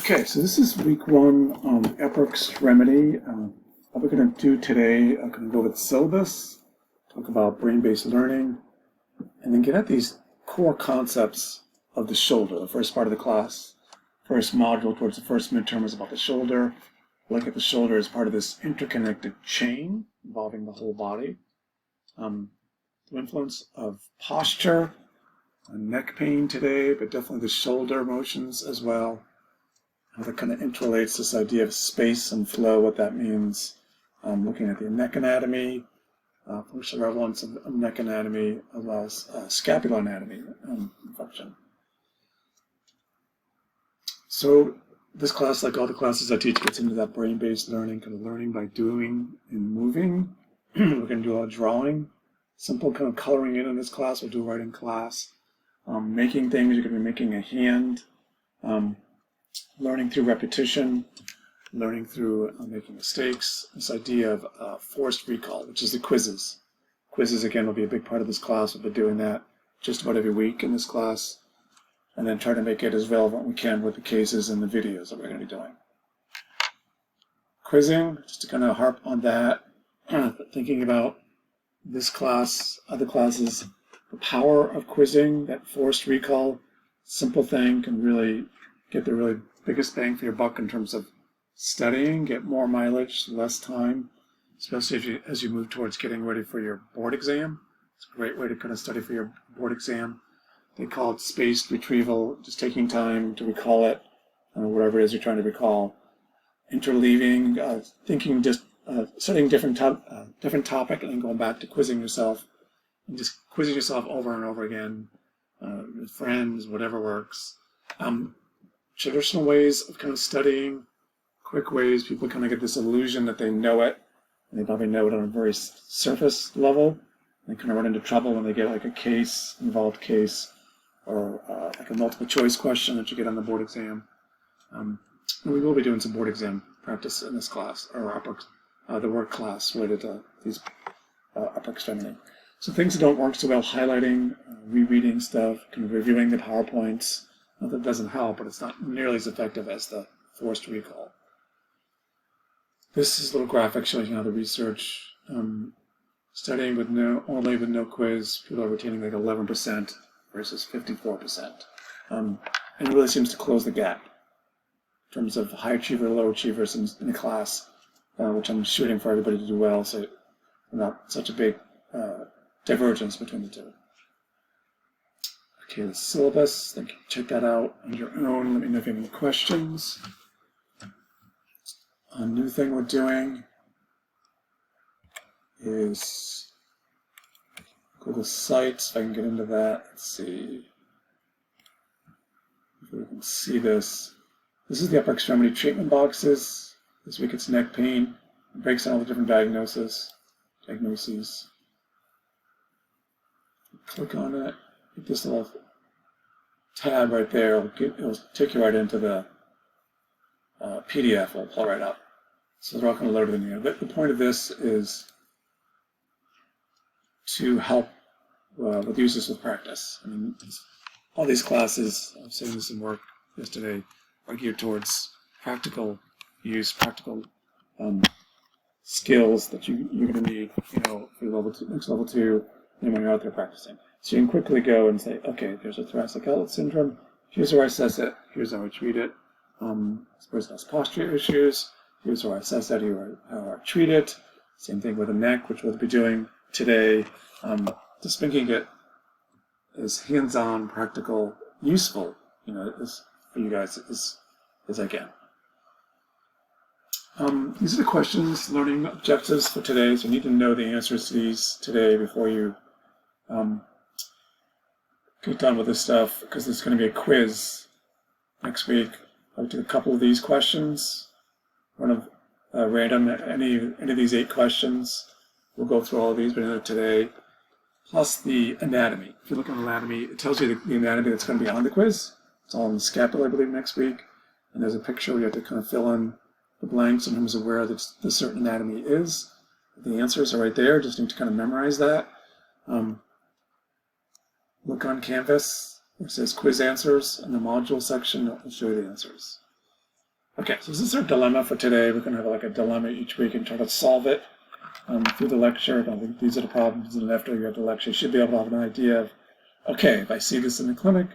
Okay, so this is week one on upper extremity. What we're going to do today, I'm going to go over the syllabus, talk about brain-based learning, and then get at these core concepts of the shoulder, the first part of the class. First module towards the first midterm is about the shoulder. Look at the shoulder as part of this interconnected chain involving the whole body. The influence of posture, neck pain today, but definitely the shoulder motions as well. How that kind of interrelates this idea of space and flow, what that means. Looking at the neck anatomy, functional relevance of neck anatomy, as well as scapular anatomy function. So this class, like all the classes I teach, gets into that brain-based learning, kind of learning by doing and moving. We're going to do a lot of drawing, simple kind of coloring in this class. We'll do right in class. Making things, you're going to be making a hand. Learning through repetition, learning through making mistakes, this idea of forced recall, which is the quizzes. Quizzes, again, will be a big part of this class. We'll be doing that just about every week in this class, and then try to make it as relevant we can with the cases and the videos that we're going to be doing. Quizzing, just to kind of harp on that, thinking about this class, other classes, the power of quizzing, that forced recall, simple thing can really get the really biggest bang for your buck in terms of studying, get more mileage, less time, especially as you move towards getting ready for your board exam. It's a great way to kind of study for your board exam. They call it spaced retrieval, just taking time to recall it, whatever it is you're trying to recall. Interleaving, thinking, just studying different topic and then going back to quizzing yourself, and just quizzing yourself over and over again, with friends, whatever works. Traditional ways of kind of studying, quick ways, people kind of get this illusion that they know it, and they probably know it on a very surface level. They kind of run into trouble when they get like a involved case, or like a multiple choice question that you get on the board exam. And we will be doing some board exam practice in this class, or the work class related to these upper extremity. So things that don't work so well, highlighting, rereading stuff, kind of reviewing the PowerPoints. Not that it doesn't help, but it's not nearly as effective as the forced recall. This is a little graphic showing you how the research, studying with no quiz, people are retaining like 11% versus 54%. And it really seems to close the gap in terms of high achiever, low achievers in the class, which I'm shooting for everybody to do well, so not such a big divergence between the two. Okay, the syllabus, then check that out on your own. Let me know if you have any questions. A new thing we're doing is Google Sites. If I can get into that, let's see if we can see this. This is the upper extremity treatment boxes. This week it's neck pain. It breaks down all the different diagnoses. Click on it. Get this little tab right there. It'll take you right into the PDF. It'll pull right up. So they're all kind of loaded in here. But the point of this is to help with users with practice. I mean, all these classes, I was saying this in work yesterday, are geared towards practical use, practical skills that you're going to need, for next level 2, and when you're out there practicing. So you can quickly go and say, okay, there's a thoracic outlet syndrome. Here's how I assess it. Here's how I treat it. This person has posture issues. Here's how I assess that. How I treat it. Same thing with the neck, which we'll be doing today. Just making it as hands-on, practical, useful, as for you guys as I can. These are the questions, learning objectives for today. So you need to know the answers to these today before you get done with this stuff, because there's going to be a quiz next week. I'll do a couple of these questions, one of random, any of these 8 questions. We'll go through all of these, but today, plus the anatomy. If you look at anatomy, it tells you the anatomy that's going to be on the quiz. It's all in the scapula, I believe, next week. And there's a picture where you have to kind of fill in the blanks in terms of where the certain anatomy is. The answers are right there. Just need to kind of memorize that. Look on Canvas. It says quiz answers. In the module section, it will show you the answers. Okay, so this is our dilemma for today. We're going to have like a dilemma each week and try to solve it through the lecture. I don't think these are the problems, and after you have the lecture, you should be able to have an idea of, okay, if I see this in the clinic,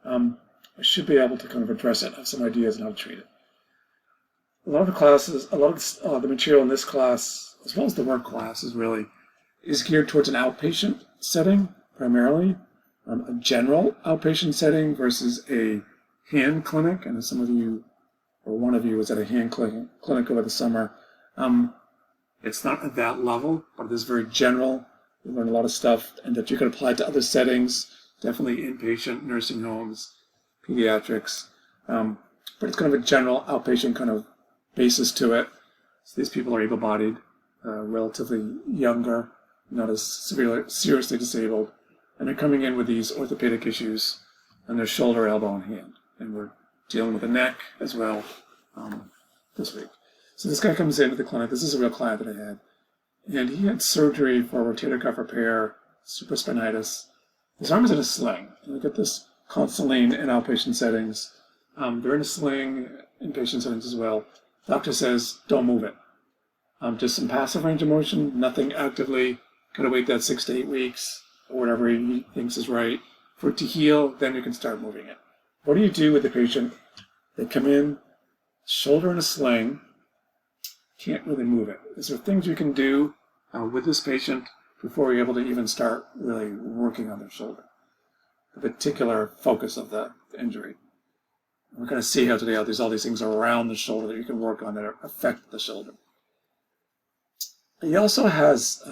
I should be able to kind of address it, have some ideas on how to treat it. A lot of the classes, a lot of the material in this class, as well as the work class, is geared towards an outpatient setting primarily, a general outpatient setting versus a hand clinic. And some of you, or one of you, was at a hand clinic over the summer. It's not at that level, but it is very general. You learn a lot of stuff, and that you can apply to other settings, definitely inpatient, nursing homes, pediatrics. But it's kind of a general outpatient kind of basis to it. So these people are able-bodied, relatively younger, not as seriously disabled, and they're coming in with these orthopedic issues on their shoulder, elbow, and hand. And we're dealing with the neck as well this week. So this guy comes into the clinic. This is a real client that I had. And he had surgery for rotator cuff repair, supraspinatus. His arm is in a sling. And we get this constantly in outpatient settings. They're in a sling, inpatient settings as well. Doctor says, don't move it. Just some passive range of motion, nothing actively. Gotta wait that 6 to 8 weeks, or whatever he thinks is right, for it to heal, then you can start moving it. What do you do with the patient? They come in, shoulder in a sling, can't really move it. Is there things you can do with this patient before you're able to even start really working on their shoulder? The particular focus of the injury. We're going to see how today there's all these things around the shoulder that you can work on that affect the shoulder. He also has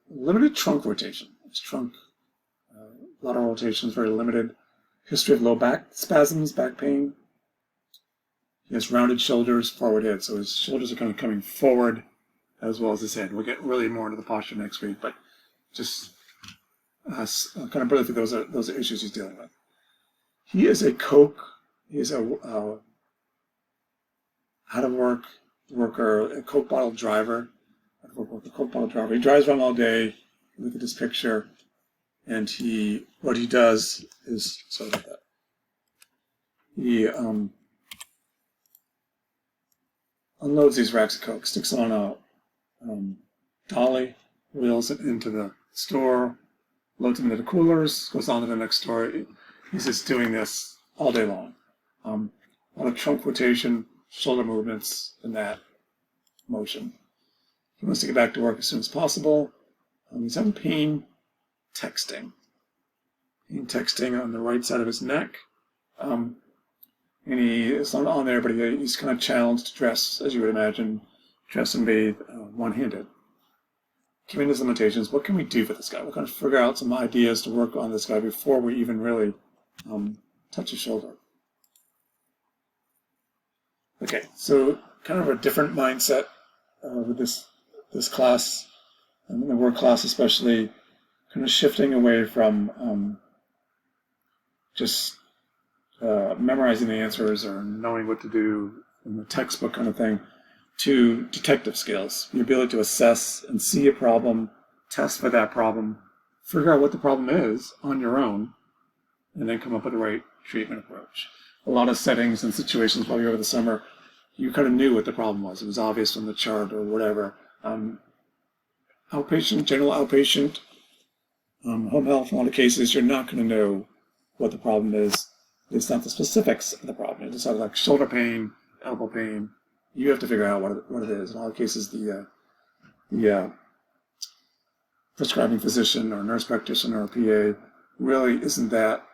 limited trunk rotation. His trunk, lateral rotation is very limited. History of low back spasms, back pain. He has rounded shoulders, forward head, so his shoulders are kind of coming forward as well as his head. We'll get really more into the posture next week, but just kind of briefly, those are issues he's dealing with. He is a Coke. He is a worker, a Coke bottle driver. A Coke bottle driver. He drives around all day. Look at this picture, and what he does is sorry about that. He unloads these racks of Coke, sticks on a dolly, wheels it into the store, loads them into the coolers, goes on to the next store. He's just doing this all day long. A lot of trunk rotation, shoulder movements in that motion. He wants to get back to work as soon as possible. He's having pain texting. Pain texting on the right side of his neck. And it's not on there, but he's kind of challenged to dress, as you would imagine, dress and bathe one-handed. Given his limitations, what can we do for this guy? We're going to figure out some ideas to work on this guy before we even really touch his shoulder. Okay, so kind of a different mindset with this class, and the work class especially, kind of shifting away from just memorizing the answers or knowing what to do in the textbook kind of thing, to detective skills, the ability to assess and see a problem, test for that problem, figure out what the problem is on your own, and then come up with the right treatment approach. A lot of settings and situations while you were over the summer, you kind of knew what the problem was. It was obvious from the chart or whatever. Outpatient, general outpatient, home health, in a lot of cases, you're not going to know what the problem is. It's not the specifics of the problem. It's sort of like shoulder pain, elbow pain. You have to figure out what it is. In a lot of cases, the prescribing physician or nurse practitioner or PA really isn't that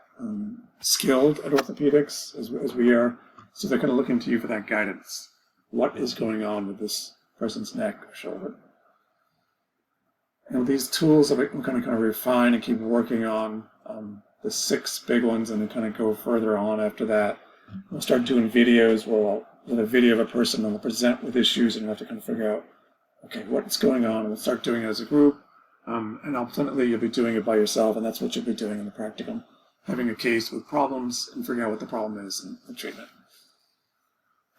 skilled at orthopedics as we are. So they're kind of looking to you for that guidance. What is going on with this person's neck or shoulder? And with these tools that we're going to kind of refine and keep working on, the 6 big ones, and then kind of go further on after that. We'll start doing videos with a video of a person, and we'll present with issues, and we'll have to kind of figure out, okay, what's going on, and we'll start doing it as a group. And ultimately, you'll be doing it by yourself, and that's what you'll be doing in the practicum, having a case with problems and figuring out what the problem is and the treatment.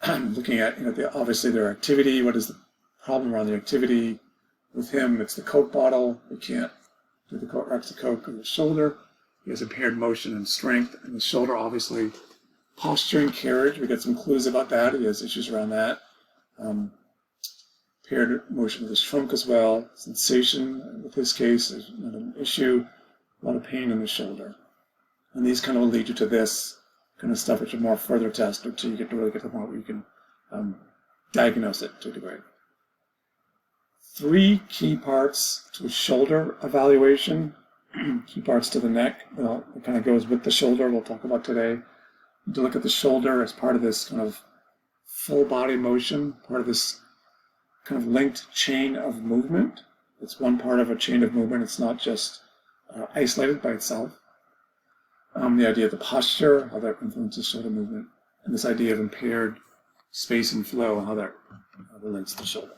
Looking at, obviously their activity. What is the problem around the activity? With him, it's the Coke bottle. We can't do the racks of Coke on the shoulder. He has impaired motion and strength in the shoulder, obviously. Posture and carriage, we get some clues about that. He has issues around that. Paired motion of his trunk as well. Sensation, with this case, there's not an issue. A lot of pain in the shoulder. And these kind of will lead you to this kind of stuff, which are more further tests until you get to really get to the point where you can diagnose it to a degree. 3 key parts to a shoulder evaluation. Key parts to the neck. It kind of goes with the shoulder, we'll talk about today. To look at the shoulder as part of this kind of full body motion, part of this kind of linked chain of movement. It's one part of a chain of movement. It's not just isolated by itself. The idea of the posture, how that influences shoulder movement, and this idea of impaired space and flow, how that relates to shoulder.